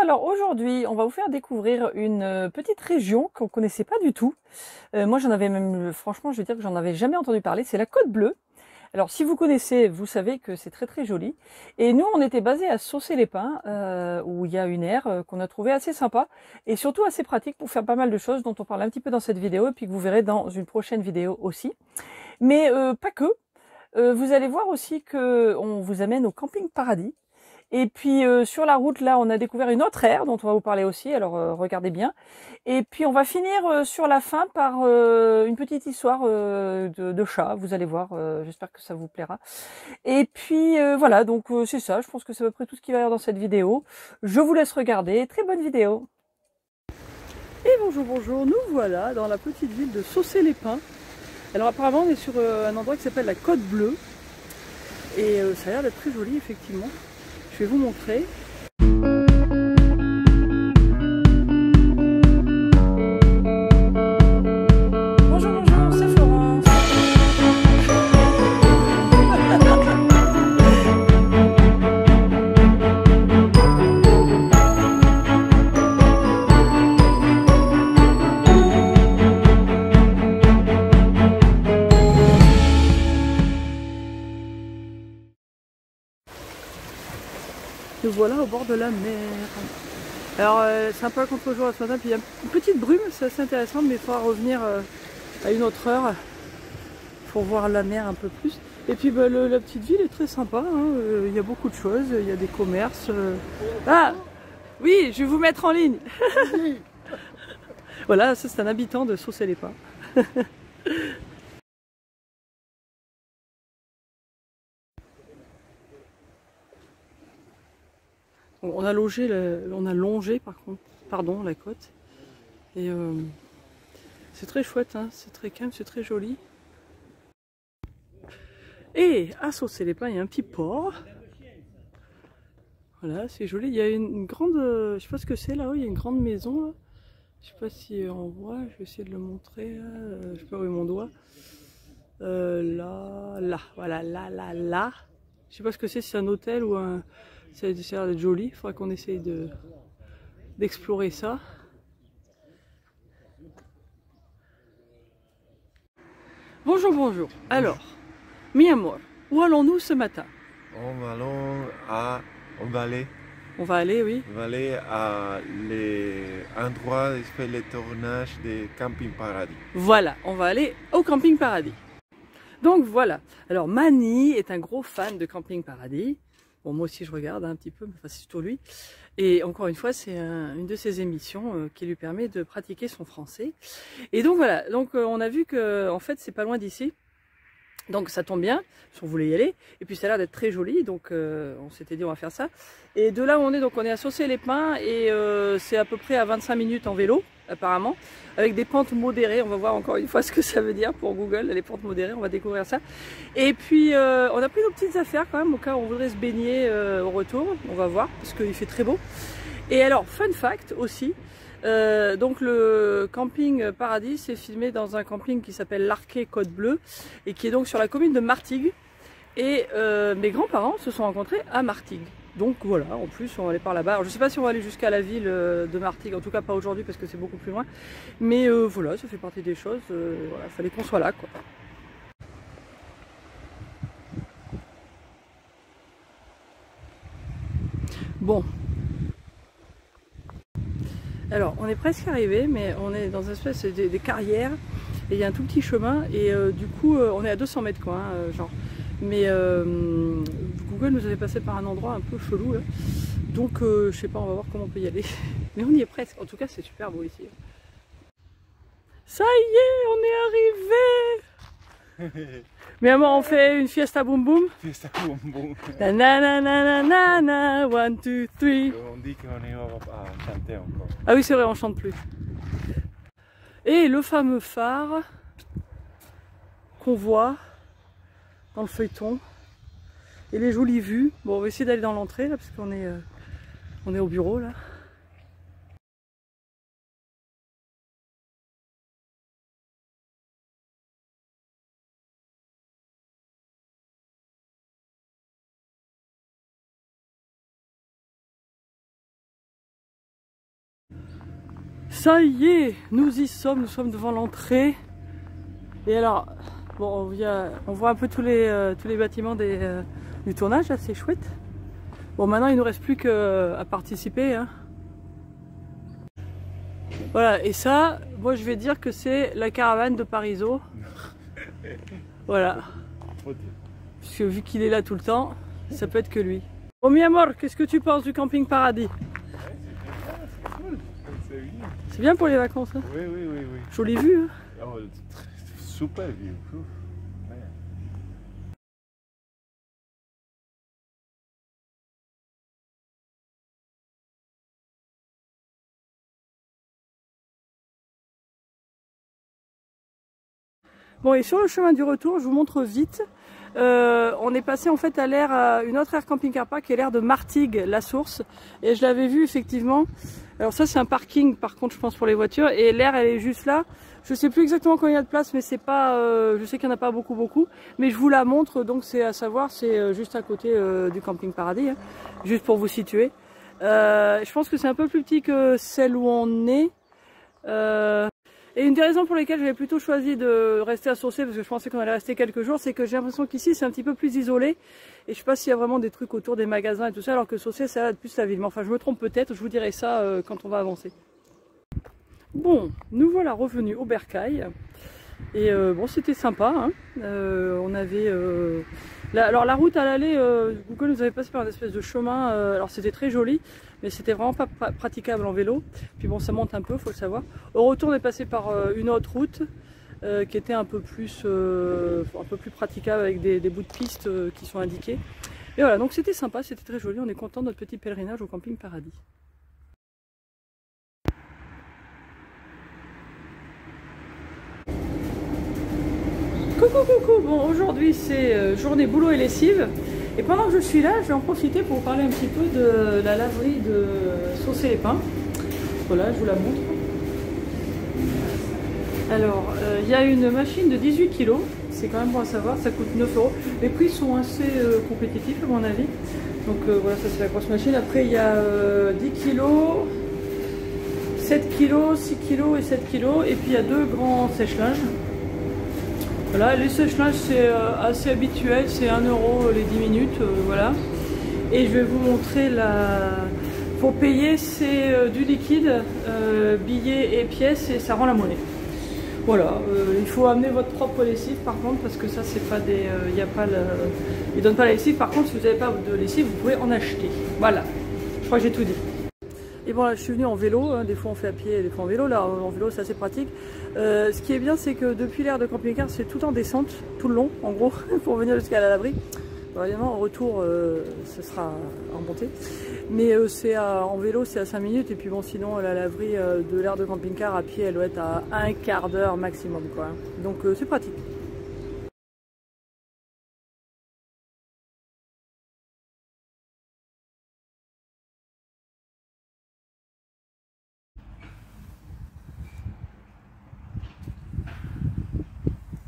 alors aujourd'hui, on va vous faire découvrir une petite région qu'on connaissait pas du tout. Moi, j'en avais même, franchement, je veux dire que j'en avais jamais entendu parler. C'est la Côte Bleue. Alors, si vous connaissez, vous savez que c'est très très joli. Et nous, on était basé à Saucé-les-Pins, où il y a une aire qu'on a trouvé assez sympa et surtout assez pratique pour faire pas mal de choses dont on parle un petit peu dans cette vidéo et puis que vous verrez dans une prochaine vidéo aussi. Mais pas que. Vous allez voir aussi que on vous amène au Camping Paradis. Et puis sur la route, là, on a découvert une autre aire dont on va vous parler aussi, alors regardez bien. Et puis on va finir sur la fin par une petite histoire de chat, vous allez voir, j'espère que ça vous plaira. Et puis voilà, donc c'est ça, je pense que c'est à peu près tout ce qui va y avoir dans cette vidéo. Je vous laisse regarder, très bonne vidéo. Et bonjour, bonjour, nous voilà dans la petite ville de Saucé-les-Pins. Alors apparemment on est sur un endroit qui s'appelle la Côte Bleue. Et ça a l'air d'être très joli effectivement. Je vais vous montrer. Bonjour, bonjour, c'est Florence. Nous voilà au bord de la mer. Alors c'est un peu à contre-jour ce matin, puis il y a une petite brume, c'est assez intéressant, mais il faudra revenir à une autre heure pour voir la mer un peu plus. Et puis bah, la petite ville est très sympa, hein. Il y a beaucoup de choses, il y a des commerces. Ah oui, je vais vous mettre en ligne. Voilà, ça c'est un habitant de Saucé-les-Pins. On a longé par contre, pardon, la côte. Et c'est très chouette, hein. C'est très calme, c'est très joli. Et à Saucé-les-Pins, il y a un petit port. Voilà, c'est joli. Il y a une grande, je sais pas ce que c'est là-haut, il y a une grande maison là. Je sais pas si on voit, je vais essayer de le montrer. Là. Je peux ouvrir mon doigt. Là, voilà, là. Je sais pas ce que c'est, si c'est un hôtel ou un. Ça a l'air d'être joli. Il faudra qu'on essaye d'explorer ça. Bonjour, bonjour. Alors, mi amor, où allons-nous ce matin? On va aller, On va aller, oui. on va aller à l'endroit où se fait le tournage de Camping Paradis. Voilà, on va aller au Camping Paradis. Donc voilà. Alors Mani est un gros fan de Camping Paradis. Bon, moi aussi je regarde un petit peu, mais enfin, c'est surtout lui. Et encore une fois, c'est une de ses émissions qui lui permet de pratiquer son français. Et donc voilà, donc on a vu que en fait c'est pas loin d'ici. Donc ça tombe bien, si on voulait y aller. Et puis ça a l'air d'être très joli, donc on s'était dit on va faire ça. Et de là où on est, donc on est à Saucé-les-Pins et c'est à peu près à 25 minutes en vélo, apparemment, avec des pentes modérées. On va voir encore une fois ce que ça veut dire pour Google, les pentes modérées, on va découvrir ça. Et puis on a pris nos petites affaires quand même, au cas où on voudrait se baigner au retour. On va voir, parce qu'il fait très beau. Et alors, fun fact aussi, donc le camping Paradis est filmé dans un camping qui s'appelle l'Arquet Côte Bleue et qui est donc sur la commune de Martigues. Et mes grands-parents se sont rencontrés à Martigues. Donc voilà, en plus on va aller par là-bas. Alors, je ne sais pas si on va aller jusqu'à la ville de Martigues, en tout cas pas aujourd'hui parce que c'est beaucoup plus loin. Mais voilà, ça fait partie des choses. Voilà, fallait qu'on soit là, quoi. Bon. Alors, on est presque arrivé, mais on est dans une espèce des carrières et il y a un tout petit chemin et du coup, on est à 200 mètres quoi, hein, genre. Mais Google nous avait passé par un endroit un peu chelou là. Donc, je sais pas, on va voir comment on peut y aller. Mais on y est presque. En tout cas, c'est super beau ici. Ça y est, on est arrivé. Mais alors, on fait une fiesta boum boum. Fiesta boum boum. Na na na na na na, 1, 2, 3. On dit qu'on est à chanter encore. Ah oui, c'est vrai, on chante plus. Et le fameux phare qu'on voit dans le feuilleton. Et les jolies vues. Bon, on va essayer d'aller dans l'entrée là, parce qu'on est, on est au bureau là. Ça y est, nous y sommes, nous sommes devant l'entrée. Et alors, bon, on voit un peu tous les bâtiments du tournage, là, c'est chouette. Bon, maintenant il nous reste plus qu'à participer. Hein. Voilà, et ça, moi je vais dire que c'est la caravane de Parisot. Voilà. Puisque vu qu'il est là tout le temps, ça peut être que lui. Oh mi amor, qu'est-ce que tu penses du camping paradis? C'est bien pour les vacances, hein? Oui. Jolie vue, hein? Oh, super vue. Ouais. Bon, et sur le chemin du retour, je vous montre vite. On est passé en fait à une autre aire camping-car park qui est l'aire de Martigues, la source. Et je l'avais vu effectivement. Alors ça c'est un parking par contre je pense pour les voitures. Et l'aire elle est juste là. Je sais plus exactement combien il y a de place mais c'est pas, je sais qu'il n'y en a pas beaucoup. Mais je vous la montre donc c'est à savoir, c'est juste à côté du camping paradis. Hein, juste pour vous situer. Je pense que c'est un peu plus petit que celle où on est. Et une des raisons pour lesquelles j'avais plutôt choisi de rester à Saucé, parce que je pensais qu'on allait rester quelques jours, c'est que j'ai l'impression qu'ici c'est un petit peu plus isolé. Et je sais pas s'il y a vraiment des trucs autour des magasins et tout ça, alors que Saucé ça a plus la ville. Mais enfin je me trompe peut-être, je vous dirai ça quand on va avancer. Bon, nous voilà revenus au Bercail. Et bon c'était sympa, hein. On avait... alors la route à l'aller, Google nous avait passé par une espèce de chemin, alors c'était très joli. Mais c'était vraiment pas praticable en vélo. Puis bon, ça monte un peu, faut le savoir. Au retour, on est passé par une autre route qui était un peu plus praticable avec des bouts de piste qui sont indiqués. Et voilà, donc c'était sympa, c'était très joli. On est content de notre petit pèlerinage au camping paradis. Coucou. Bon, aujourd'hui c'est journée boulot et lessive. Et pendant que je suis là, je vais en profiter pour vous parler un petit peu de la laverie de Saucé-les-Pins. Voilà, je vous la montre. Alors, il y a une machine de 18 kg, c'est quand même bon à savoir, ça coûte 9 €. Les prix sont assez compétitifs à mon avis. Donc voilà, ça c'est la grosse machine. Après, il y a 10 kg, 7 kg, 6 kg et 7 kg. Et puis il y a deux grands sèche-linges. Voilà, les sèche-linges c'est assez habituel, c'est 1 € les 10 minutes, voilà. Et je vais vous montrer pour payer c'est du liquide, billets et pièces et ça rend la monnaie. Voilà, il faut amener votre propre lessive par contre parce que ça c'est pas des, ils donnent pas la lessive. Par contre si vous n'avez pas de lessive vous pouvez en acheter. Voilà, je crois que j'ai tout dit. Et bon là je suis venue en vélo, hein. Des fois on fait à pied, des fois en vélo. Là en vélo c'est assez pratique. Ce qui est bien c'est que depuis l'aire de camping-car c'est tout en descente, tout le long en gros, pour venir jusqu'à la laverie. Bon, évidemment en retour ce sera en montée. Mais en vélo c'est à 5 minutes et puis bon sinon la laverie de l'aire de camping-car à pied elle doit être à un quart d'heure maximum quoi. Donc c'est pratique.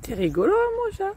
C'est rigolo moi ça.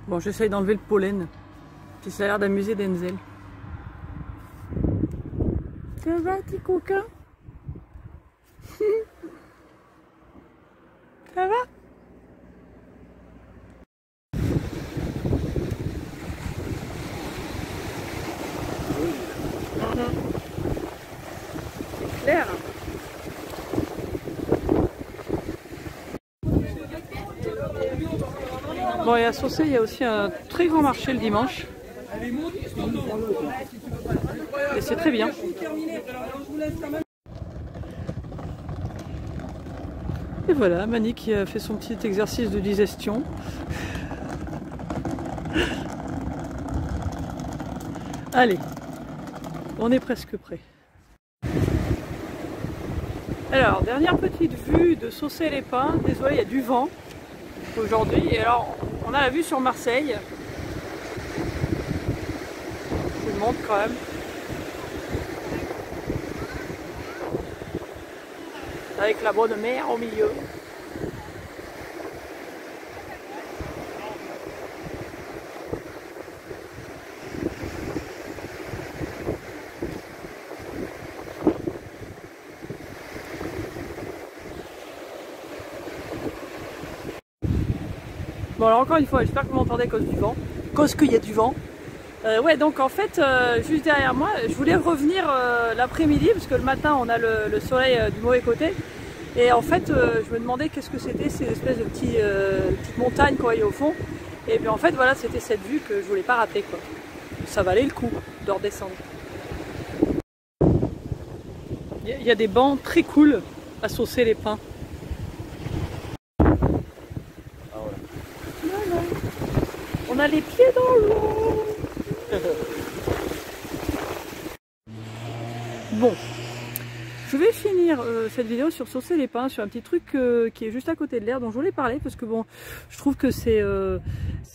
Bon j'essaye d'enlever le pollen. Puis ça a l'air d'amuser Denzel. Ça va petit coquin? Ça va? C'est clair. Bon et à Saucé il y a aussi un très grand marché le dimanche. Et c'est très bien. Et voilà, Mani qui a fait son petit exercice de digestion. Allez, on est presque prêt. Alors, dernière petite vue de Saucé-les-Pins. Désolé, il y a du vent aujourd'hui. Et alors, on a la vue sur Marseille. Je vous le montre quand même. Avec la bonne mer au milieu. Bon alors encore une fois, j'espère que vous m'entendez à cause du vent, cause qu'il y a du vent. Ouais, donc en fait, juste derrière moi, je voulais revenir l'après-midi, parce que le matin on a le soleil du mauvais côté. Et en fait, je me demandais qu'est-ce que c'était ces espèces de petites montagnes qu'on voyait au fond. Et puis en fait, voilà, c'était cette vue que je voulais pas rater, quoi. Ça valait le coup de redescendre. Il y a des bancs très cool à saucer les pins. Voilà. On a les pieds dans l'eau. Bon, je vais finir cette vidéo sur saucer les pins, sur un petit truc qui est juste à côté de l'air, dont je voulais parler parce que bon, je trouve que c'est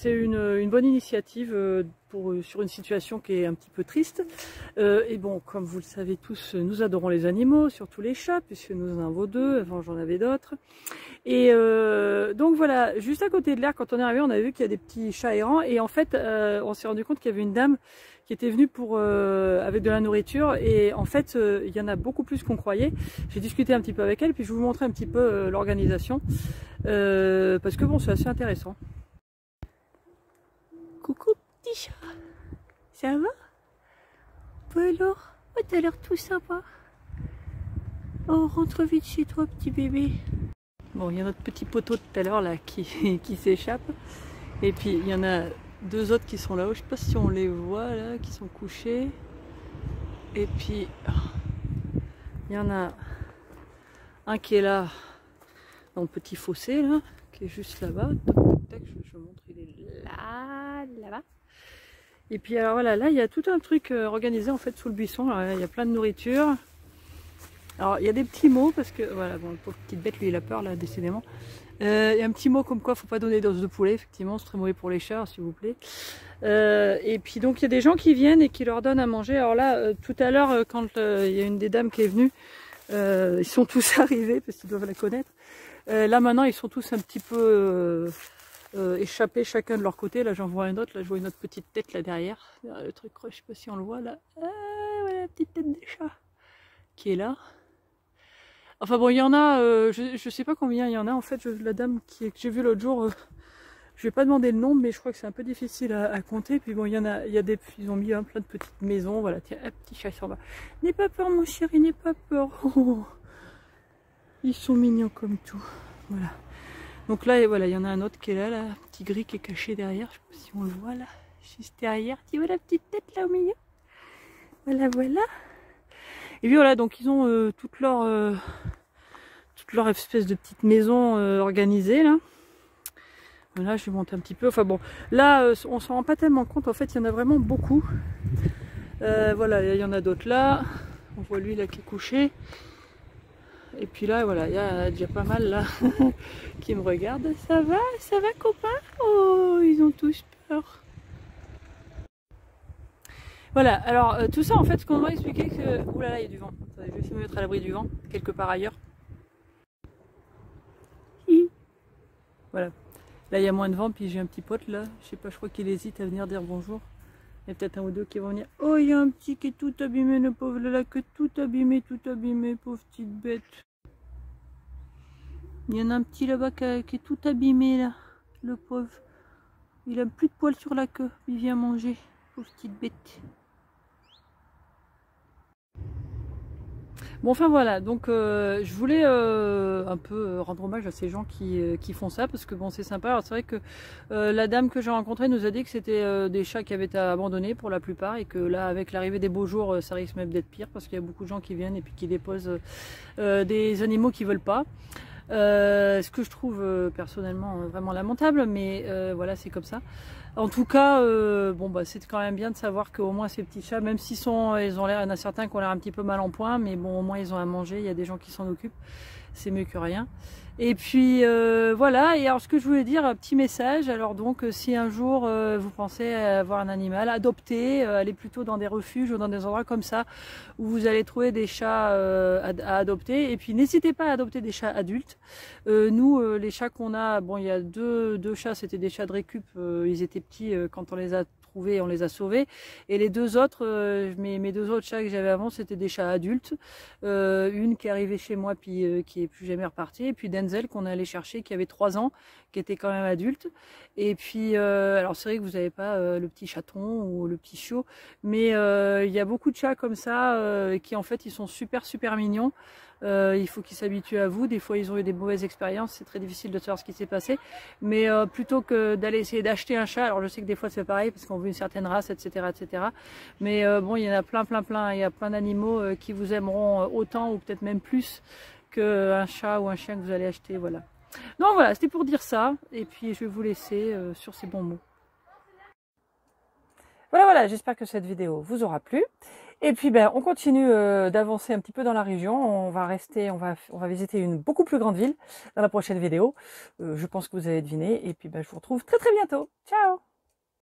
une bonne initiative sur une situation qui est un petit peu triste. Et bon, comme vous le savez tous, nous adorons les animaux, surtout les chats, puisque nous en avons 2, avant j'en avais d'autres. Et donc voilà, juste à côté de l'air, quand on est arrivé, on a vu qu'il y a des petits chats errants, et en fait, on s'est rendu compte qu'il y avait une dame qui était venue avec de la nourriture, et en fait, il y en a beaucoup plus qu'on croyait. J'ai discuté un petit peu avec elle, puis je vais vous montrer un petit peu l'organisation, parce que bon, c'est assez intéressant. Coucou petit chat, ça va? Bah alors, oh, t'as l'air tout sympa. Oh, rentre vite chez toi, petit bébé. Bon, il y a notre petit poteau de tout à l'heure là qui s'échappe. Et puis il y en a 2 autres qui sont là-haut. Je sais pas si on les voit là, qui sont couchés. Et puis il y en a un qui est là dans le petit fossé là, qui est juste là-bas. Je montre, il est là-bas. Et puis alors voilà, là il y a tout un truc organisé en fait sous le buisson. Alors, il y a plein de nourriture. Alors il y a des petits mots parce que voilà, bon, le pauvre petite bête lui il a peur là décidément. Il y a un petit mot comme quoi faut pas donner d'os de poulet, effectivement c'est très mauvais pour les chats s'il vous plaît. Et puis donc il y a des gens qui viennent et qui leur donnent à manger. Alors là tout à l'heure quand il y a une des dames qui est venue, ils sont tous arrivés parce qu'ils doivent la connaître. Là maintenant ils sont tous un petit peu échappés chacun de leur côté. Là j'en vois un autre, là je vois une autre petite tête là derrière. Le truc, je sais pas si on le voit là. Voilà la petite tête des chats qui est là. Enfin bon, il y en a, je sais pas combien il y en a en fait. La dame que j'ai vue l'autre jour, je vais pas demander le nombre, mais je crois que c'est un peu difficile à compter. Puis bon, ils ont mis plein de petites maisons. Voilà, tiens, un petit chat sur bas. N'aie pas peur, mon chéri, n'aie pas peur. Oh, ils sont mignons comme tout. Voilà. Donc là, voilà, il y en a un autre qui est là, petit gris qui est caché derrière. Je sais pas si on le voit là, juste derrière. Tu vois la petite tête là au milieu. Voilà, voilà. Et puis voilà, donc ils ont toute leur espèce de petite maison organisée là. Voilà, je vais monter un petit peu. Enfin bon, là on s'en rend pas tellement compte. En fait, il y en a vraiment beaucoup. Voilà, il y en a d'autres là. On voit lui là qui est couché. Et puis là, voilà, il y a déjà pas mal là qui me regardent. Ça va copain? Oh, ils ont tous peur. Voilà, alors tout ça en fait, ce qu'on m'a expliqué que... Ouh là là, il y a du vent. Attendez, je vais essayer de me mettre à l'abri du vent, quelque part ailleurs. Voilà. Là il y a moins de vent, puis j'ai un petit pote là. Je sais pas, je crois qu'il hésite à venir dire bonjour. Il y a peut-être un ou deux qui vont venir. Oh, il y a un petit qui est tout abîmé, le pauvre là, que tout abîmé, pauvre petite bête. Il y en a un petit là-bas qui est tout abîmé là, le pauvre. Il a plus de poils sur la queue, il vient manger, pauvre petite bête. Bon enfin voilà, donc je voulais un peu rendre hommage à ces gens qui font ça parce que bon c'est sympa. Alors c'est vrai que la dame que j'ai rencontrée nous a dit que c'était des chats qui avaient été abandonnés pour la plupart et que là avec l'arrivée des beaux jours ça risque même d'être pire parce qu'il y a beaucoup de gens qui viennent et puis qui déposent des animaux qu'ils veulent pas. Ce que je trouve personnellement vraiment lamentable, mais voilà c'est comme ça. En tout cas, bon bah c'est quand même bien de savoir qu'au moins ces petits chats, même s'ils ont l'air, il y en a certains qui ont l'air un petit peu mal en point, mais bon au moins ils ont à manger, il y a des gens qui s'en occupent, c'est mieux que rien. Et puis voilà, et alors ce que je voulais dire, un petit message, alors donc si un jour vous pensez avoir un animal, adoptez, allez plutôt dans des refuges ou dans des endroits comme ça où vous allez trouver des chats à adopter, et puis n'hésitez pas à adopter des chats adultes. Nous les chats qu'on a, bon il y a deux chats, c'était des chats de récup, ils étaient petits quand on les a trouvés, on les a sauvés. Et les deux autres, mes deux autres chats que j'avais avant, c'était des chats adultes. Une qui est arrivée chez moi, puis qui est plus jamais repartie. Et puis Denzel qu'on est allé chercher, qui avait 3 ans, qui était quand même adulte. Et puis, alors c'est vrai que vous n'avez pas le petit chaton ou le petit chiot, mais il y a beaucoup de chats comme ça qui en fait ils sont super mignons. Il faut qu'ils s'habituent à vous. Des fois, ils ont eu des mauvaises expériences. C'est très difficile de savoir ce qui s'est passé. Mais plutôt que d'aller essayer d'acheter un chat, alors je sais que des fois c'est pareil parce qu'on veut une certaine race, etc., etc. Mais bon, il y en a plein. Il y a plein d'animaux qui vous aimeront autant ou peut-être même plus qu'un chat ou un chien que vous allez acheter. Voilà. Donc voilà, c'était pour dire ça. Et puis je vais vous laisser sur ces bons mots. Voilà, j'espère que cette vidéo vous aura plu. Et puis on continue d'avancer un petit peu dans la région. On va visiter une beaucoup plus grande ville dans la prochaine vidéo. Je pense que vous avez deviné. Et puis je vous retrouve très bientôt. Ciao!